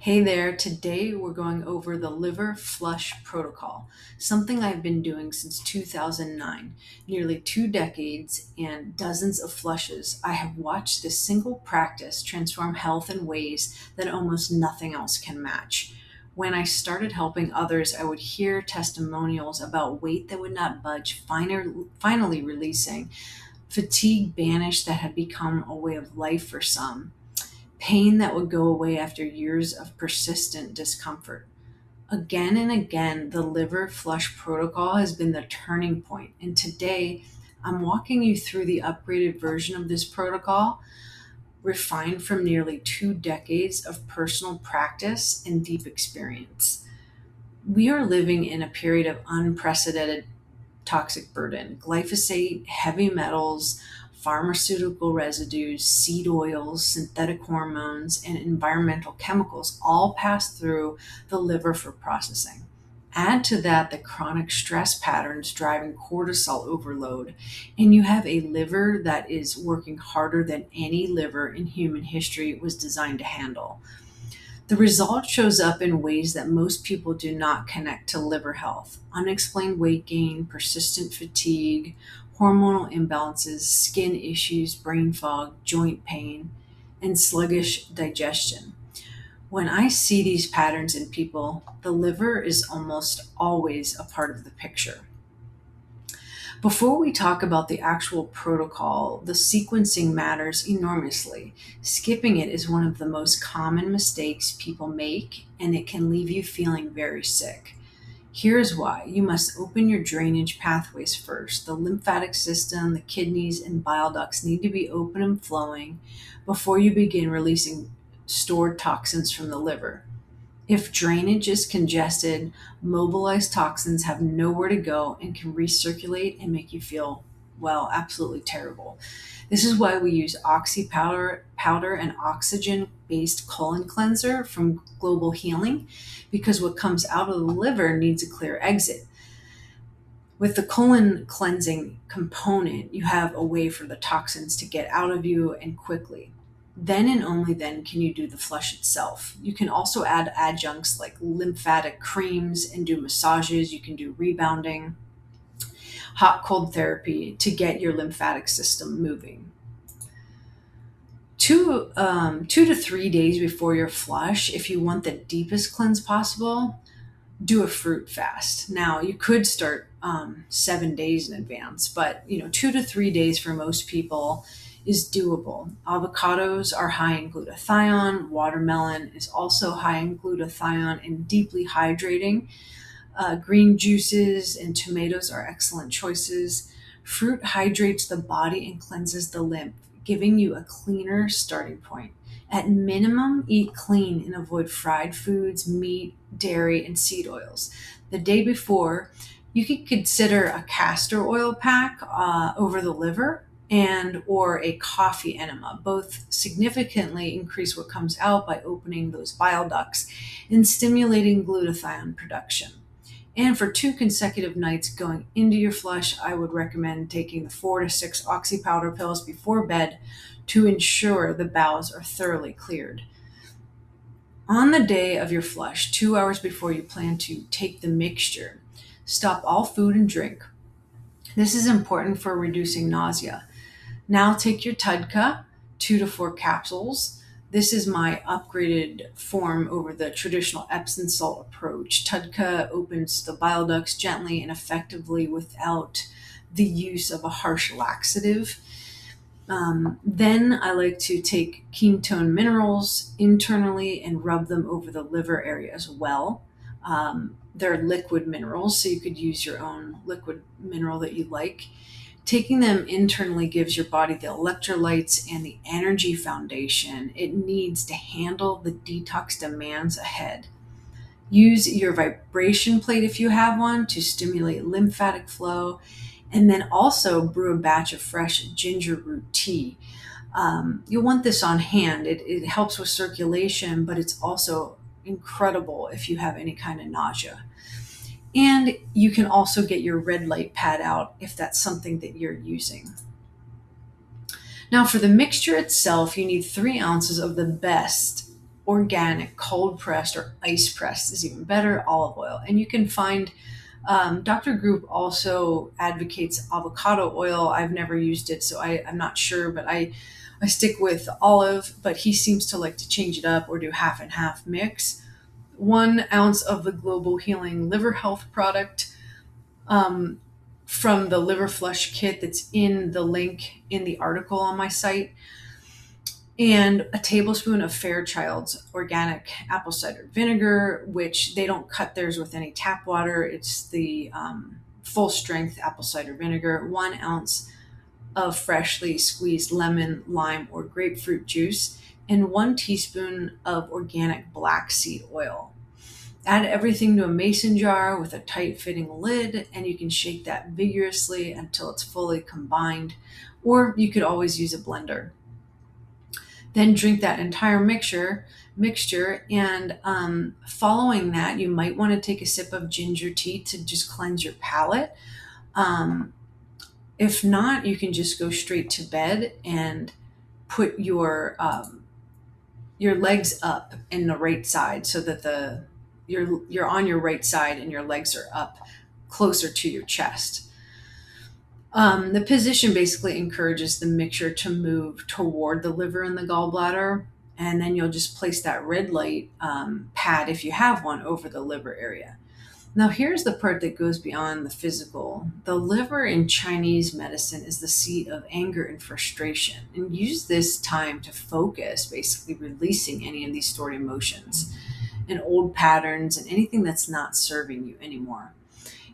Hey there, today we're going over the liver flush protocol, something I've been doing since 2009, nearly 2 decades and dozens of flushes. I have watched this single practice transform health in ways that almost nothing else can match. When I started helping others, I would hear testimonials about weight that would not budge, finally releasing, fatigue banished that had become a way of life for some, pain that would go away after years of persistent discomfort. Again and again, the liver flush protocol has been the turning point, and today I'm walking you through the upgraded version of this protocol, refined from nearly 2 decades of personal practice and deep experience. We are living in a period of unprecedented toxic burden. Glyphosate, heavy metals, pharmaceutical residues, seed oils, synthetic hormones, and environmental chemicals all pass through the liver for processing. Add to that the chronic stress patterns driving cortisol overload, and you have a liver that is working harder than any liver in human history was designed to handle. The result shows up in ways that most people do not connect to liver health: unexplained weight gain, persistent fatigue, hormonal imbalances, skin issues, brain fog, joint pain, and sluggish digestion. When I see these patterns in people, the liver is almost always a part of the picture. Before we talk about the actual protocol, the sequencing matters enormously. Skipping it is one of the most common mistakes people make, and it can leave you feeling very sick. Here's why. You must open your drainage pathways first. The lymphatic system, the kidneys, and bile ducts need to be open and flowing before you begin releasing stored toxins from the liver. If drainage is congested, mobilized toxins have nowhere to go and can recirculate and make you feel, well, absolutely terrible. This is why we use powder and oxygen based colon cleanser from Global Healing, because what comes out of the liver needs a clear exit. With the colon cleansing component, you have a way for the toxins to get out of you and quickly. Then and only then can you do the flush itself. You can also add adjuncts like lymphatic creams and do massages. You can do rebounding, hot cold therapy to get your lymphatic system moving. 2 to 3 days before your flush, if you want the deepest cleanse possible, do a fruit fast. Now, you could start 7 days in advance, but 2 to 3 days for most people is doable. Avocados are high in glutathione. Watermelon is also high in glutathione and deeply hydrating. Green juices and tomatoes are excellent choices. Fruit hydrates the body and cleanses the lymph, giving you a cleaner starting point. At minimum, eat clean and avoid fried foods, meat, dairy, and seed oils. The day before, you could consider a castor oil pack over the liver and or a coffee enema. Both significantly increase what comes out by opening those bile ducts and stimulating glutathione production. And for 2 consecutive nights going into your flush, I would recommend taking the 4 to 6 oxy powder pills before bed to ensure the bowels are thoroughly cleared. On the day of your flush, 2 hours before you plan to take the mixture, stop all food and drink. This is important for reducing nausea. Now take your TUDCA, 2 to 4 capsules. This is my upgraded form over the traditional Epsom salt approach. TUDCA opens the bile ducts gently and effectively without the use of a harsh laxative. Then I like to take ketone minerals internally and rub them over the liver area as well. They're liquid minerals, so you could use your own liquid mineral that you like. Taking them internally gives your body the electrolytes and the energy foundation it needs to handle the detox demands ahead. Use your vibration plate if you have one to stimulate lymphatic flow, and then also brew a batch of fresh ginger root tea. You'll want this on hand. It helps with circulation, but it's also incredible if you have any kind of nausea. And you can also get your red light pad out if that's something that you're using. Now, for the mixture itself, you need 3 ounces of the best organic, cold pressed, or ice pressed is even better, olive oil. And you can find Dr. Group also advocates avocado oil. I've never used it, so I'm not sure, but I stick with olive, but he seems to like to change it up or do half and half mix. 1 ounce of the Global Healing Liver Health product, um, from the liver flush kit that's in the link in the article on my site, and a tablespoon of Fairchild's organic apple cider vinegar, which they don't cut theirs with any tap water. It's the full strength apple cider vinegar, 1 ounce of freshly squeezed lemon, lime, or grapefruit juice, and 1 teaspoon of organic black seed oil. Add everything to a mason jar with a tight fitting lid, and you can shake that vigorously until it's fully combined, or you could always use a blender. Then drink that entire mixture, and following that, you might want to take a sip of ginger tea to just cleanse your palate. Um, if not, you can just go straight to bed and put your legs up in the right side, so that you're on your right side and your legs are up closer to your chest. The position basically encourages the mixture to move toward the liver and the gallbladder, and then you'll just place that red light pad, if you have one, over the liver area. Now, here's the part that goes beyond the physical. The liver in Chinese medicine is the seat of anger and frustration, and use this time to focus, basically releasing any of these stored emotions and old patterns and anything that's not serving you anymore.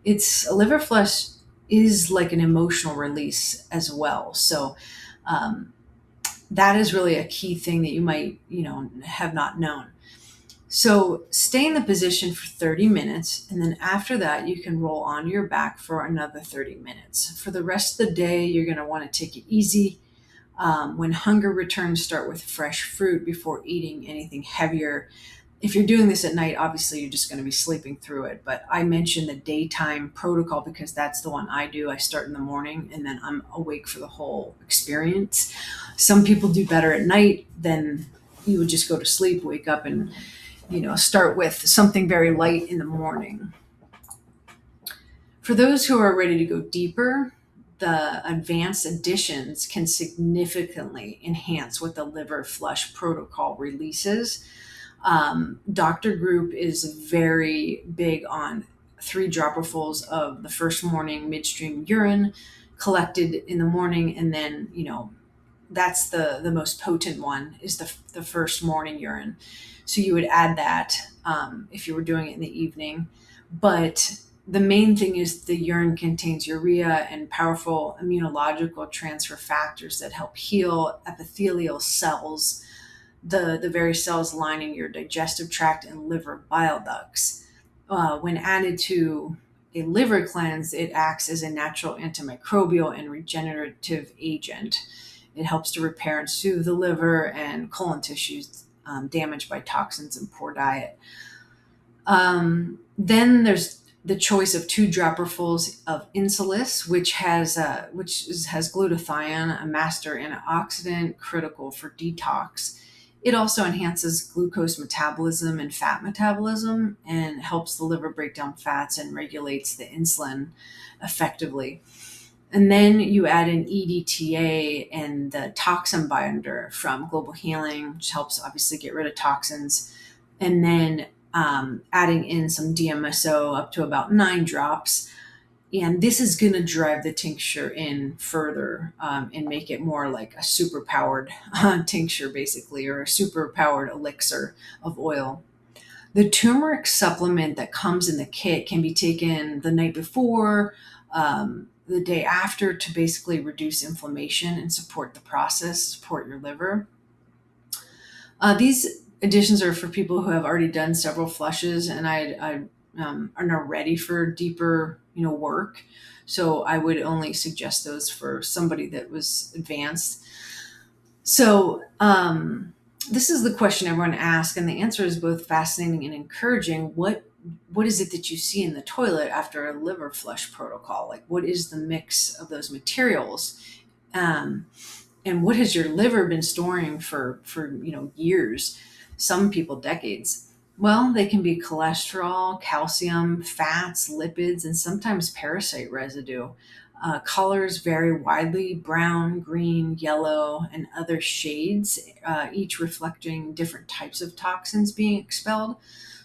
It's a liver flush is like an emotional release as well. So um, that is really a key thing that you might, have not known. So stay in the position for 30 minutes, and then after that, you can roll on your back for another 30 minutes. For the rest of the day, you're going to want to take it easy. When hunger returns, start with fresh fruit before eating anything heavier. If you're doing this at night, obviously you're just going to be sleeping through it. But I mentioned the daytime protocol because that's the one I do. I start in the morning and then I'm awake for the whole experience. Some people do better at night. Then you would just go to sleep, wake up, and start with something very light in the morning. For those who are ready to go deeper, the advanced additions can significantly enhance what the liver flush protocol releases. Dr. Group is very big on 3 dropperfuls of the first morning midstream urine collected in the morning, and then that's the most potent one, is the first morning urine. So you would add that if you were doing it in the evening. But the main thing is the urine contains urea and powerful immunological transfer factors that help heal epithelial cells, the very cells lining your digestive tract and liver bile ducts. When added to a liver cleanse, it acts as a natural antimicrobial and regenerative agent. It helps to repair and soothe the liver and colon tissues damaged by toxins and poor diet. Then there's the choice of 2 dropperfuls of Insulis, which has glutathione, a master antioxidant critical for detox. It also enhances glucose metabolism and fat metabolism, and helps the liver break down fats and regulates the insulin effectively. And then you add in EDTA and the toxin binder from Global Healing, which helps obviously get rid of toxins. And then adding in some DMSO up to about 9 drops. And this is going to drive the tincture in further and make it more like a superpowered tincture, basically, or a superpowered elixir of oil. The turmeric supplement that comes in the kit can be taken the night before, the day after, to basically reduce inflammation and support the process, support your liver. These additions are for people who have already done several flushes, and I are now ready for deeper work. So I would only suggest those for somebody that was advanced. So this is the question everyone asks, and the answer is both fascinating and encouraging. What is it that you see in the toilet after a liver flush protocol? Like, what is the mix of those materials? And what has your liver been storing for years? some people decades. Well, they can be cholesterol, calcium, fats, lipids, and sometimes parasite residue. Colors vary widely: brown, green, yellow, and other shades, each reflecting different types of toxins being expelled.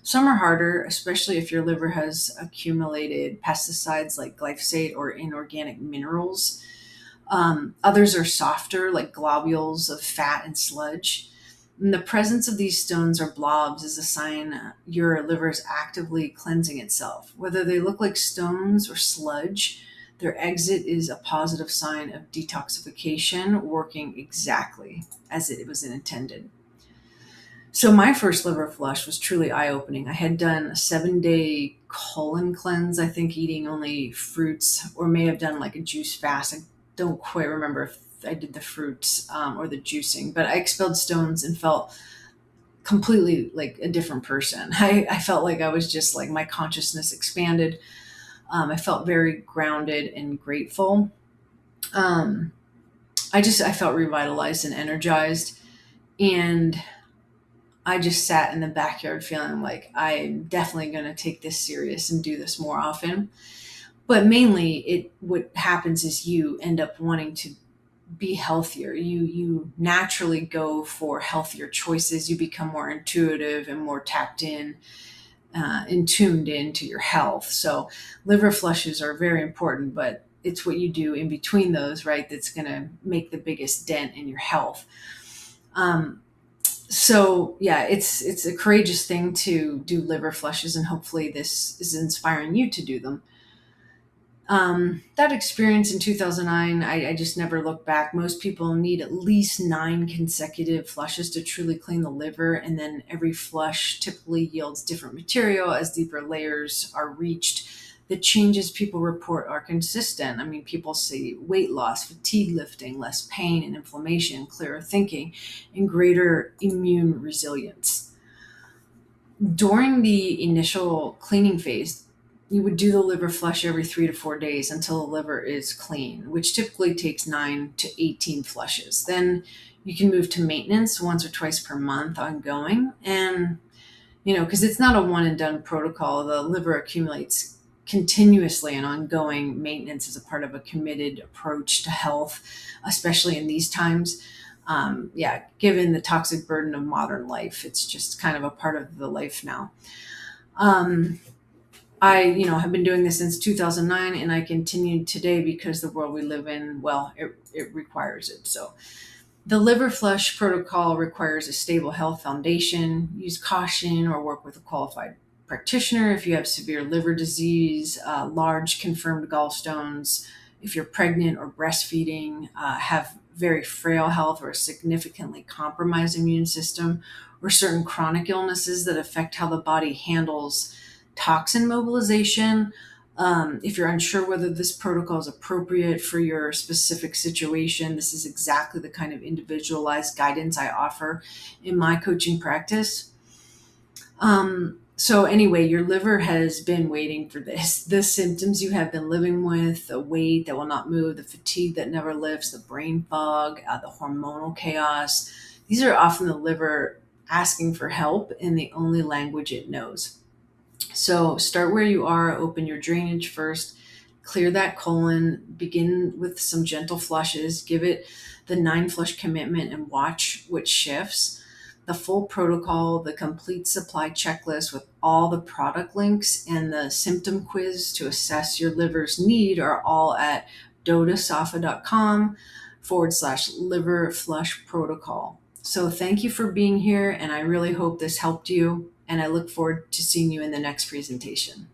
Some are harder, especially if your liver has accumulated pesticides like glyphosate or inorganic minerals. Others are softer, like globules of fat and sludge. And the presence of these stones or blobs is a sign your liver is actively cleansing itself. Whether they look like stones or sludge, their exit is a positive sign of detoxification working exactly as it was intended. So my first liver flush was truly eye-opening. I had done a 7-day colon cleanse, I think eating only fruits, or may have done like a juice fast. I don't quite remember if I did the fruits or the juicing, but I expelled stones and felt completely like a different person. I felt like I was just like my consciousness expanded. I felt very grounded and grateful. Um, I felt revitalized and energized. And I just sat in the backyard feeling like I'm definitely going to take this serious and do this more often. But mainly, what happens is you end up wanting to be healthier. You naturally go for healthier choices. You become more intuitive and more tapped in and tuned into your health. So liver flushes are very important, but it's what you do in between those, right, that's going to make the biggest dent in your health. So yeah, it's a courageous thing to do liver flushes, and hopefully this is inspiring you to do them. That experience in 2009, I just never looked back. Most people need at least 9 consecutive flushes to truly clean the liver, and then every flush typically yields different material as deeper layers are reached. The changes people report are consistent. I mean, people see weight loss, fatigue lifting, less pain and inflammation, clearer thinking, and greater immune resilience. During the initial cleaning phase, you would do the liver flush every 3 to 4 days until the liver is clean, which typically takes 9 to 18 flushes. Then you can move to maintenance once or twice per month ongoing. And, because it's not a one and done protocol, the liver accumulates continuously, and ongoing maintenance is a part of a committed approach to health, especially in these times. Yeah, given the toxic burden of modern life, it's just kind of a part of the life now. Um, I have been doing this since 2009, and I continue today because the world we live in, well, it requires it. So the liver flush protocol requires a stable health foundation. Use caution or work with a qualified practitioner if you have severe liver disease, large confirmed gallstones, if you're pregnant or breastfeeding, have very frail health or a significantly compromised immune system, or certain chronic illnesses that affect how the body handles toxin mobilization. If you're unsure whether this protocol is appropriate for your specific situation, this is exactly the kind of individualized guidance I offer in my coaching practice. So anyway, your liver has been waiting for this. The symptoms you have been living with, the weight that will not move, the fatigue that never lifts, the brain fog, the hormonal chaos. These are often the liver asking for help in the only language it knows. So start where you are, open your drainage first, clear that colon, begin with some gentle flushes, give it the 9 flush commitment, and watch what shifts. The full protocol, the complete supply checklist with all the product links, and the symptom quiz to assess your liver's need are all at dotasafa.com/liver flush protocol. So thank you for being here, and I really hope this helped you, and I look forward to seeing you in the next presentation.